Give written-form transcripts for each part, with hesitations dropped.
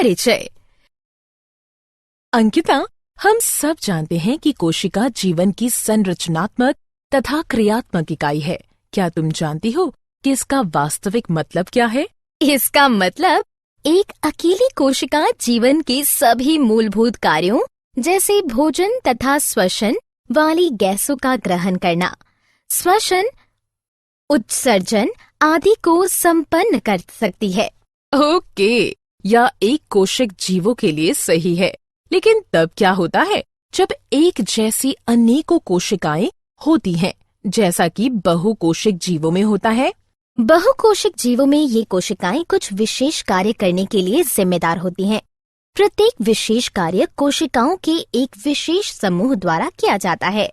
परिचय। अंकिता, हम सब जानते हैं कि कोशिका जीवन की संरचनात्मक तथा क्रियात्मक इकाई है। क्या तुम जानती हो कि इसका वास्तविक मतलब क्या है? इसका मतलब एक अकेली कोशिका जीवन के सभी मूलभूत कार्यों जैसे भोजन तथा श्वसन वाली गैसों का ग्रहण करना, श्वसन, उत्सर्जन आदि को संपन्न कर सकती है। ओके, यह एक कोशिक जीवों के लिए सही है। लेकिन तब क्या होता है जब एक जैसी अनेकों कोशिकाएं होती हैं, जैसा कि बहुकोशिक जीवों में होता है? बहुकोशिक जीवों में ये कोशिकाएं कुछ विशेष कार्य करने के लिए जिम्मेदार होती हैं। प्रत्येक विशेष कार्य कोशिकाओं के एक विशेष समूह द्वारा किया जाता है।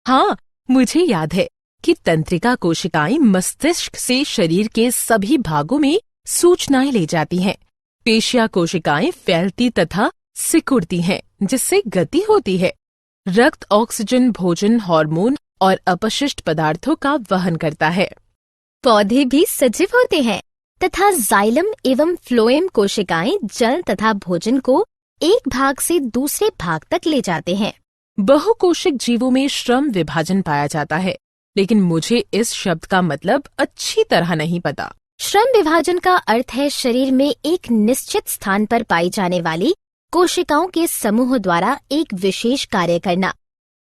हाँ, मुझे याद है कि तंत्रिका कोशिकाएं मस्तिष्क से शरीर के सभी भागों में सूचनाएं ले जाती हैं। पेशिया कोशिकाएं फैलती तथा सिकुड़ती हैं, जिससे गति होती है। रक्त ऑक्सीजन, भोजन, हार्मोन और अपशिष्ट पदार्थों का वहन करता है। पौधे भी सजीव होते हैं तथा जाइलम एवं फ्लोएम कोशिकाएं जल तथा भोजन को एक भाग से दूसरे भाग तक ले जाते हैं। बहुकोशिक जीवों में श्रम विभाजन पाया जाता है, लेकिन मुझे इस शब्द का मतलब अच्छी तरह नहीं पता। श्रम विभाजन का अर्थ है शरीर में एक निश्चित स्थान पर पाई जाने वाली कोशिकाओं के समूह द्वारा एक विशेष कार्य करना।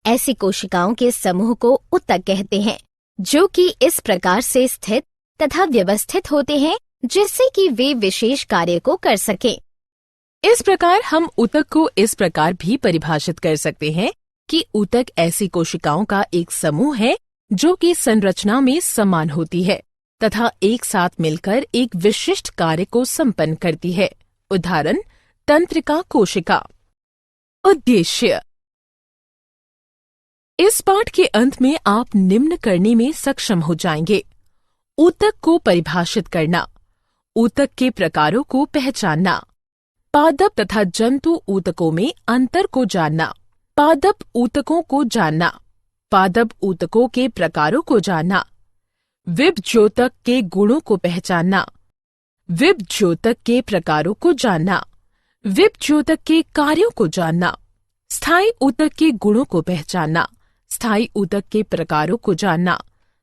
ऐसी कोशिकाओं के समूह को ऊतक कहते हैं, जो कि इस प्रकार से स्थित तथा व्यवस्थित होते हैं जिससे कि वे विशेष कार्य को कर सकें। इस प्रकार हम ऊतक को इस प्रकार भी परिभाषित कर सकते हैं कि ऊतक ऐसी कोशिकाओं का एक समूह है जो कि संरचना में समान होती है तथा एक साथ मिलकर एक विशिष्ट कार्य को संपन्न करती है। उदाहरण, तंत्रिका कोशिका। उद्देश्य। इस पाठ के अंत में आप निम्न करने में सक्षम हो जाएंगे: ऊतक को परिभाषित करना, ऊतक के प्रकारों को पहचानना, पादप तथा जंतु ऊतकों में अंतर को जानना, पादप ऊतकों को जानना, पादप ऊतकों के प्रकारों को जानना, विभज्योतक के गुणों को पहचानना, विभज्योतक के प्रकारों को जानना, विभज्योतक के कार्यों को जानना, स्थायी ऊतक के गुणों को पहचानना, स्थायी ऊतक के प्रकारों को जानना,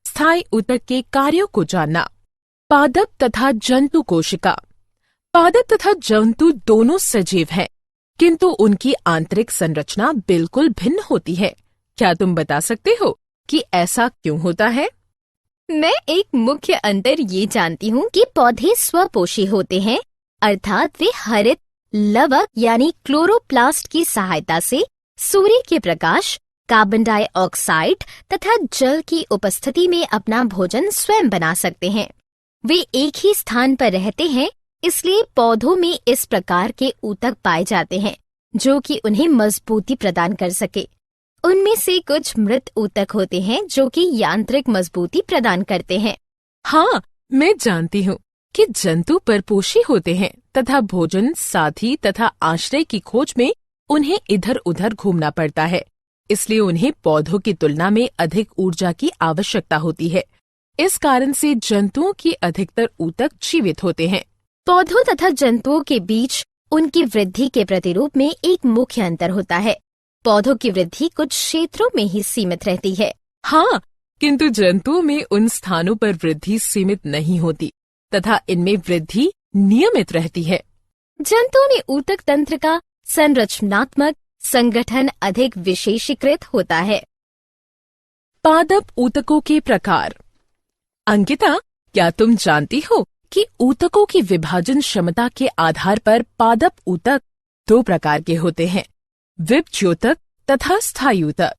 स्थायी ऊतक के कार्यों को जानना। पादप तथा जंतु कोशिका। पादप तथा जंतु दोनों सजीव हैं, किंतु उनकी आंतरिक संरचना बिल्कुल भिन्न होती है। क्या तुम बता सकते हो कि ऐसा क्यों होता है? मैं एक मुख्य अंतर ये जानती हूँ कि पौधे स्वपोषी होते हैं, अर्थात वे हरित लवक यानी क्लोरोप्लास्ट की सहायता से सूर्य के प्रकाश, कार्बन डाइऑक्साइड तथा जल की उपस्थिति में अपना भोजन स्वयं बना सकते हैं। वे एक ही स्थान पर रहते हैं, इसलिए पौधों में इस प्रकार के ऊतक पाए जाते हैं जो कि उन्हें मजबूती प्रदान कर सके। उनमें से कुछ मृत ऊतक होते हैं जो कि यांत्रिक मजबूती प्रदान करते हैं। हाँ, मैं जानती हूँ कि जंतु परपोषी होते हैं तथा भोजन, साथी तथा आश्रय की खोज में उन्हें इधर उधर घूमना पड़ता है, इसलिए उन्हें पौधों की तुलना में अधिक ऊर्जा की आवश्यकता होती है। इस कारण से जंतुओं की अधिकतर ऊतक जीवित होते हैं। पौधों तथा जंतुओं के बीच उनकी वृद्धि के प्रतिरूप में एक मुख्य अंतर होता है। पौधों की वृद्धि कुछ क्षेत्रों में ही सीमित रहती है। हाँ, किंतु जंतुओं में उन स्थानों पर वृद्धि सीमित नहीं होती तथा इनमें वृद्धि नियमित रहती है। जंतुओं में ऊतक तंत्र का संरचनात्मक संगठन अधिक विशेषीकृत होता है। पादप ऊतकों के प्रकार। अंकिता, क्या तुम जानती हो कि ऊतकों की विभाजन क्षमता के आधार पर पादप ऊतक दो प्रकार के होते हैं: विभज्योतक तथा स्थायी ऊतक।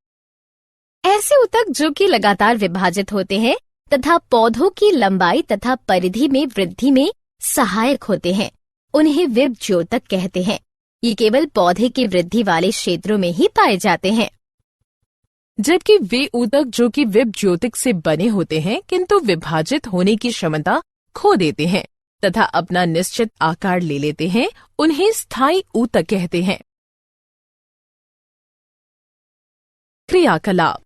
ऐसे ऊतक जो कि लगातार विभाजित होते हैं तथा पौधों की लंबाई तथा परिधि में वृद्धि में सहायक होते हैं, उन्हें विभज्योतक कहते हैं। ये केवल पौधे की वृद्धि वाले क्षेत्रों में ही पाए जाते हैं। जबकि वे ऊतक जो कि विभज्योतक से बने होते हैं किंतु विभाजित होने की क्षमता खो देते हैं तथा अपना निश्चित आकार ले लेते हैं, उन्हें स्थायी ऊतक कहते हैं। क्रियाकलाप।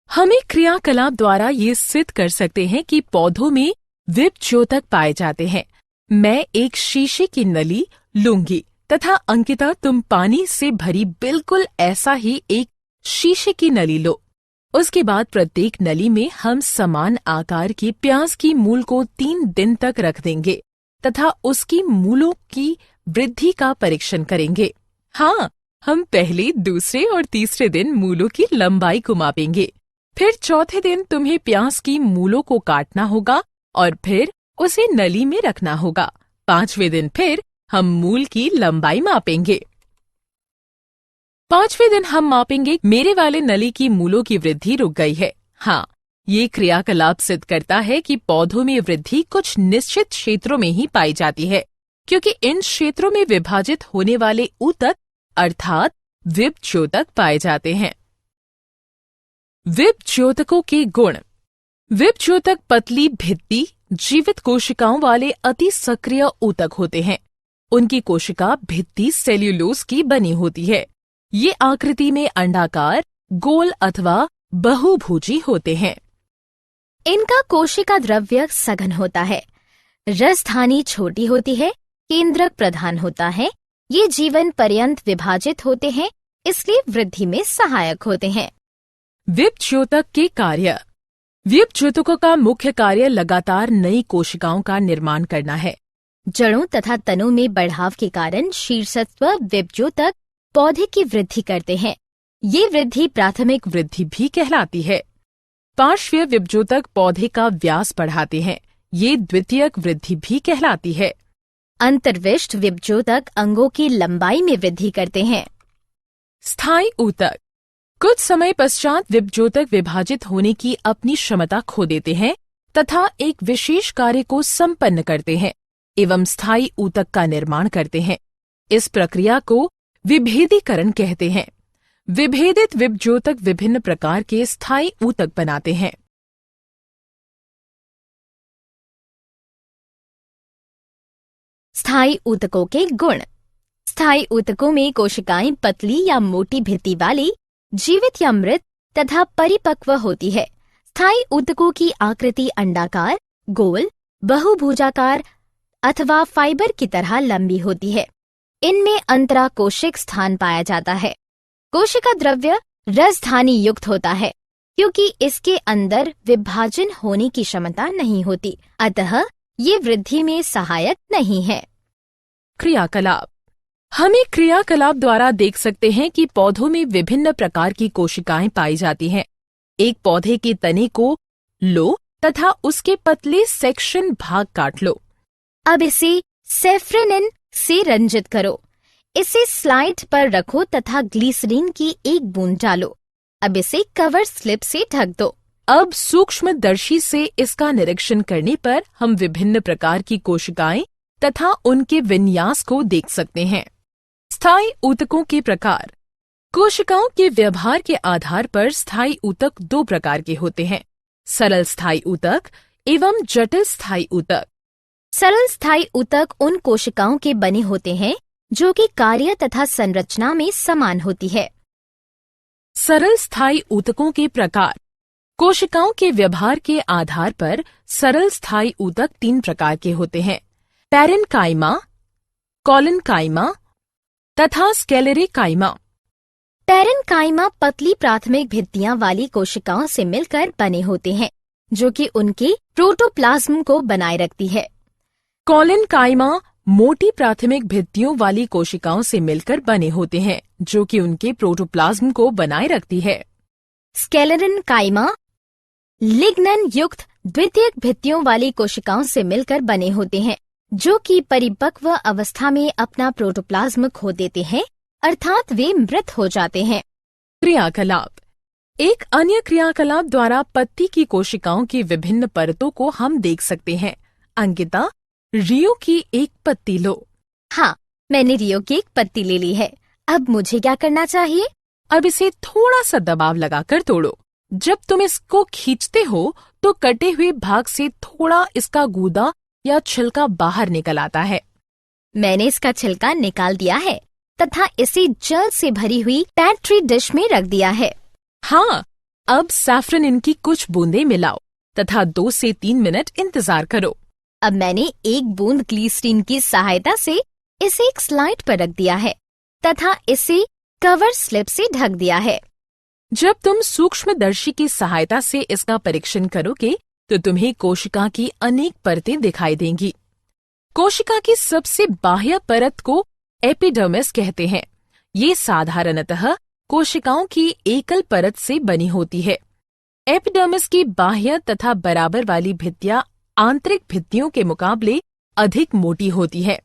हमें क्रियाकलाप द्वारा ये सिद्ध कर सकते हैं कि पौधों में विभज्योतक पाए जाते हैं मैं एक शीशे की नली लूंगी तथा अंकिता तुम पानी से भरी बिल्कुल ऐसा ही एक शीशे की नली लो। उसके बाद प्रत्येक नली में हम समान आकार की प्याज की मूल को 3 दिन तक रख देंगे तथा उसकी मूलों की वृद्धि का परीक्षण करेंगे। हाँ, हम पहले, दूसरे और तीसरे दिन मूलों की लंबाई को मापेंगे। फिर चौथे दिन तुम्हें प्याज की मूलों को काटना होगा और फिर उसे नली में रखना होगा। 5वें दिन फिर हम मूल की लंबाई मापेंगे। 5वें दिन हम मापेंगे मेरे वाले नली की मूलों की वृद्धि रुक गई है। हाँ, ये क्रियाकलाप सिद्ध करता है कि पौधों में वृद्धि कुछ निश्चित क्षेत्रों में ही पाई जाती है, क्योंकि इन क्षेत्रों में विभाजित होने वाले ऊतक अर्थात विभज्योतक पाए जाते हैं। विभज्योतकों के गुण। विभज्योतक पतली भित्ति जीवित कोशिकाओं वाले अति सक्रिय ऊतक होते हैं। उनकी कोशिका भित्ति सेल्यूलोज की बनी होती है। ये आकृति में अंडाकार, गोल अथवा बहुभुजी होते हैं। इनका कोशिका द्रव्य सघन होता है। रसधानी छोटी होती है, केंद्रक प्रधान होता है। ये जीवन पर्यंत विभाजित होते हैं, इसलिए वृद्धि में सहायक होते हैं। विभज्योतक के कार्य। विभज्योतकों का मुख्य कार्य लगातार नई कोशिकाओं का निर्माण करना है। जड़ों तथा तनों में बढ़ाव के कारण शीर्षस्थ विभज्योतक पौधे की वृद्धि करते हैं। ये वृद्धि प्राथमिक वृद्धि भी कहलाती है। पार्श्वीय विभज्योतक पौधे का व्यास बढ़ाते हैं। ये द्वितीयक वृद्धि भी कहलाती है। अंतर्विष्ट विभज्योतक अंगों की लंबाई में वृद्धि करते हैं। स्थायी ऊतक। कुछ समय पश्चात विभज्योतक विभाजित होने की अपनी क्षमता खो देते हैं तथा एक विशेष कार्य को संपन्न करते हैं एवं स्थायी ऊतक का निर्माण करते हैं। इस प्रक्रिया को विभेदीकरण कहते हैं। विभेदित विभज्योतक विभिन्न प्रकार के स्थायी ऊतक बनाते हैं। स्थायी ऊतकों के गुण। स्थायी ऊतकों में कोशिकाएं पतली या मोटी भित्ति वाली, जीवित या मृत तथा परिपक्व होती है। स्थायी ऊतकों की आकृति अंडाकार, गोल, बहुभुजाकार अथवा फाइबर की तरह लंबी होती है। इनमें अंतराकोशिक स्थान पाया जाता है। कोशिका द्रव्य रसधानी युक्त होता है, क्योंकि इसके अंदर विभाजन होने की क्षमता नहीं होती, अतः ये वृद्धि में सहायक नहीं है। क्रियाकलाप। हम एक क्रियाकलाप द्वारा देख सकते हैं कि पौधों में विभिन्न प्रकार की कोशिकाएं पाई जाती हैं। एक पौधे के तने को लो तथा उसके पतले सेक्शन भाग काट लो। अब इसे सेफ्रेनिन से रंजित करो। इसे स्लाइड पर रखो तथा ग्लिसरीन की 1 बूंद डालो। अब इसे कवर स्लिप से ढक दो। अब सूक्ष्मदर्शी से इसका निरीक्षण करने पर हम विभिन्न प्रकार की कोशिकाएं तथा उनके विन्यास को देख सकते हैं। स्थायी ऊतकों के प्रकार। कोशिकाओं के व्यवहार के आधार पर स्थायी ऊतक 2 प्रकार के होते हैं, सरल स्थायी ऊतक एवं जटिल स्थायी ऊतक। सरल स्थायी ऊतक उन कोशिकाओं के बने होते हैं जो कि कार्य तथा संरचना में समान होती है। सरल स्थायी ऊतकों के प्रकार। कोशिकाओं के व्यवहार के आधार पर सरल स्थायी ऊतक 3 प्रकार के होते हैं, पैरेन्काइमा, कॉलेन्काइमा तथा स्क्लेरेकाइमा। पैरेन्काइमा पतली प्राथमिक भित्तियां वाली कोशिकाओं से मिलकर बने होते हैं, जो कि उनके प्रोटोप्लाज्म को बनाए रखती है। कॉलेन्काइमा मोटी प्राथमिक भित्तियों वाली कोशिकाओं से मिलकर बने होते हैं, जो कि उनके प्रोटोप्लाज्म को बनाए रखती है। स्क्लेरेन्काइमा लिग्नन युक्त द्वितीयक भित्तियों वाली कोशिकाओं से मिलकर बने होते हैं, जो कि परिपक्व अवस्था में अपना प्रोटोप्लाज्म खो देते हैं, अर्थात वे मृत हो जाते हैं। क्रियाकलाप। एक अन्य क्रियाकलाप द्वारा पत्ती की कोशिकाओं की विभिन्न परतों को हम देख सकते हैं। अंकिता, रियो की एक पत्ती लो। हाँ, मैंने रियो की एक पत्ती ले ली है। अब मुझे क्या करना चाहिए? अब इसे थोड़ा सा दबाव लगाकर तोड़ो। जब तुम इसको खींचते हो तो कटे हुए भाग से थोड़ा इसका गूदा या छिलका बाहर निकल आता है। मैंने इसका छिलका निकाल दिया है तथा इसे जल से भरी हुई पेट्री डिश में रख दिया है। हाँ, अब सैफरन इनकी कुछ बूंदें मिलाओ तथा 2 से 3 मिनट इंतजार करो। अब मैंने एक बूंद ग्लिसरीन की सहायता से इसे एक स्लाइड पर रख दिया है तथा इसे कवर स्लिप से ढक दिया है। जब तुम सूक्ष्मदर्शी की सहायता से इसका परीक्षण करोगे तो तुम्हें कोशिका की अनेक परतें दिखाई देंगी। कोशिका की सबसे बाह्य परत को एपिडर्मिस कहते हैं। ये साधारणतः कोशिकाओं की एकल परत से बनी होती है। एपिडर्मिस की बाह्य तथा बराबर वाली भित्तियां आंतरिक भित्तियों के मुकाबले अधिक मोटी होती है।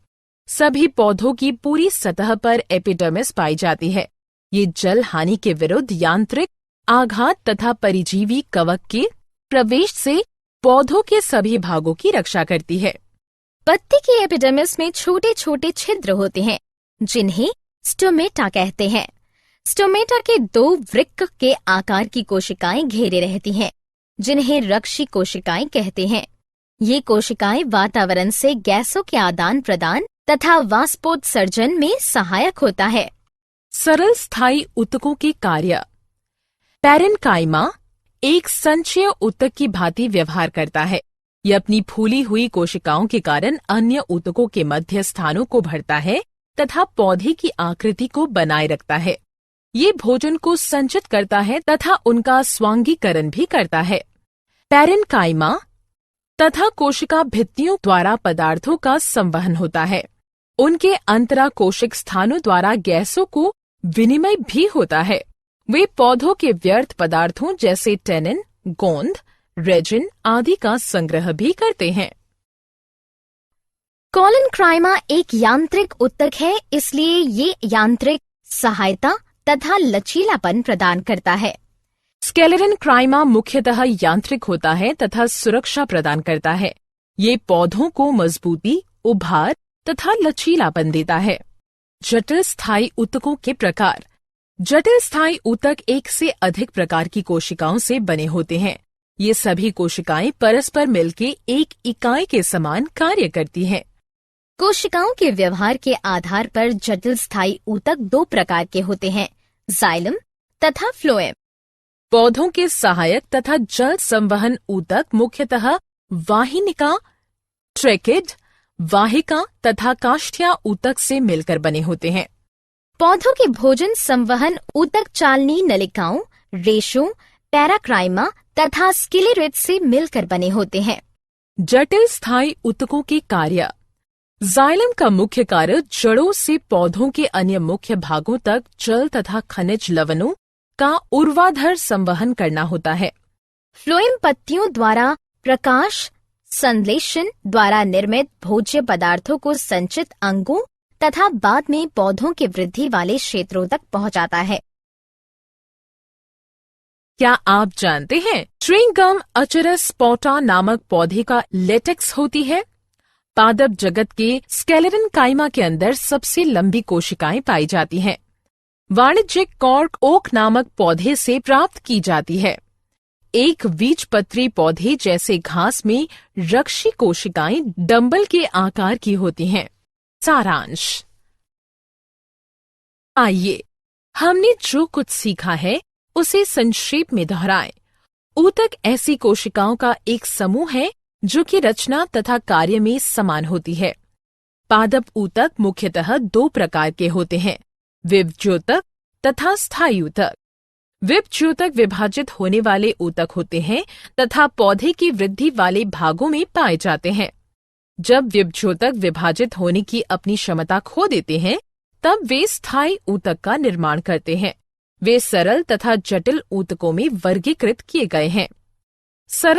सभी पौधों की पूरी सतह पर एपिडर्मिस पाई जाती है। ये जल हानि के विरुद्ध यांत्रिक आघात तथा परिजीवी कवक के प्रवेश से पौधों के सभी भागों की रक्षा करती है। पत्ती की एपिडर्मिस में छोटे छोटे छिद्र होते हैं जिन्हें स्टोमेटा कहते हैं। स्टोमेटा के 2 वृक्क के आकार की कोशिकाएं घेरे रहती हैं जिन्हें रक्षी कोशिकाएं कहते हैं। ये कोशिकाएं वातावरण से गैसों के आदान प्रदान तथा वाष्पोत्सर्जन में सहायक होता है। सरल स्थायी ऊतकों के कार्य। पैरेन्काइमा एक संचय ऊतक की भांति व्यवहार करता है। यह अपनी फूली हुई कोशिकाओं के कारण अन्य ऊतकों के मध्य स्थानों को भरता है तथा पौधे की आकृति को बनाए रखता है। ये भोजन को संचित करता है तथा उनका स्वांगीकरण भी करता है। पैरेन्काइमा तथा कोशिका भित्तियों द्वारा पदार्थों का संवहन होता है। उनके अंतराकोशिक स्थानों द्वारा गैसों को विनिमय भी होता है। वे पौधों के व्यर्थ पदार्थों जैसे टेनिन, गोंद, रेजिन आदि का संग्रह भी करते हैं। कोलेनकाइमा एक यांत्रिक ऊतक है, इसलिए ये यांत्रिक सहायता तथा लचीलापन प्रदान करता है। स्क्लेरेनकाइमा मुख्यतः यांत्रिक होता है तथा सुरक्षा प्रदान करता है। ये पौधों को मजबूती, उभार तथा लचीलापन देता है। जटिल स्थायी ऊतकों के प्रकार। जटिल स्थायी ऊतक एक से अधिक प्रकार की कोशिकाओं से बने होते हैं। ये सभी कोशिकाएं परस्पर मिलकर एक इकाई के समान कार्य करती हैं। कोशिकाओं के व्यवहार के आधार पर जटिल स्थायी ऊतक 2 प्रकार के होते हैं, जाइलम तथा फ्लोएम। पौधों के सहायक तथा जल संवहन ऊतक मुख्यतः वाहिनिका, ट्रेकिड, वाहिका तथा काष्ठीय ऊतक से मिलकर बने होते हैं। पौधों के भोजन संवहन ऊतक चालनी नलिकाओं, रेशों, पैराक्राइमा तथा स्क्लेरेट से मिलकर बने होते हैं। जटिल स्थायी ऊतकों के कार्य। जाइलम का मुख्य कार्य जड़ों से पौधों के अन्य मुख्य भागों तक जल तथा खनिज लवणों का ऊर्ध्वाधर संवहन करना होता है। फ्लोएम पत्तियों द्वारा प्रकाश संश्लेषण द्वारा निर्मित भोज्य पदार्थों को संचित अंगों तथा बाद में पौधों के वृद्धि वाले क्षेत्रों तक पहुंचाता है। क्या आप जानते हैं च्युइंग गम अचरस स्पोटा नामक पौधे का लेटेक्स होती है? पादप जगत के स्क्लेरेनकाइमा के अंदर सबसे लंबी कोशिकाएं पाई जाती हैं। वाणिज्यिक कॉर्क ओक नामक पौधे से प्राप्त की जाती है। एक बीजपत्री पौधे जैसे घास में रक्षी कोशिकाएं डंबल के आकार की होती हैं। सारांश। आइए हमने जो कुछ सीखा है उसे संक्षेप में दोहराएं। ऊतक ऐसी कोशिकाओं का एक समूह है जो कि रचना तथा कार्य में समान होती है। पादप ऊतक मुख्यतः 2 प्रकार के होते हैं, विभज्योतक तथा स्थायी ऊतक। विभज्योतक विभाजित होने वाले ऊतक होते हैं तथा पौधे की वृद्धि वाले भागों में पाए जाते हैं। जब विभज्योतक विभाजित होने की अपनी क्षमता खो देते हैं तब वे स्थायी ऊतक का निर्माण करते हैं। वे सरल तथा जटिल ऊतकों में वर्गीकृत किए गए हैं। सरल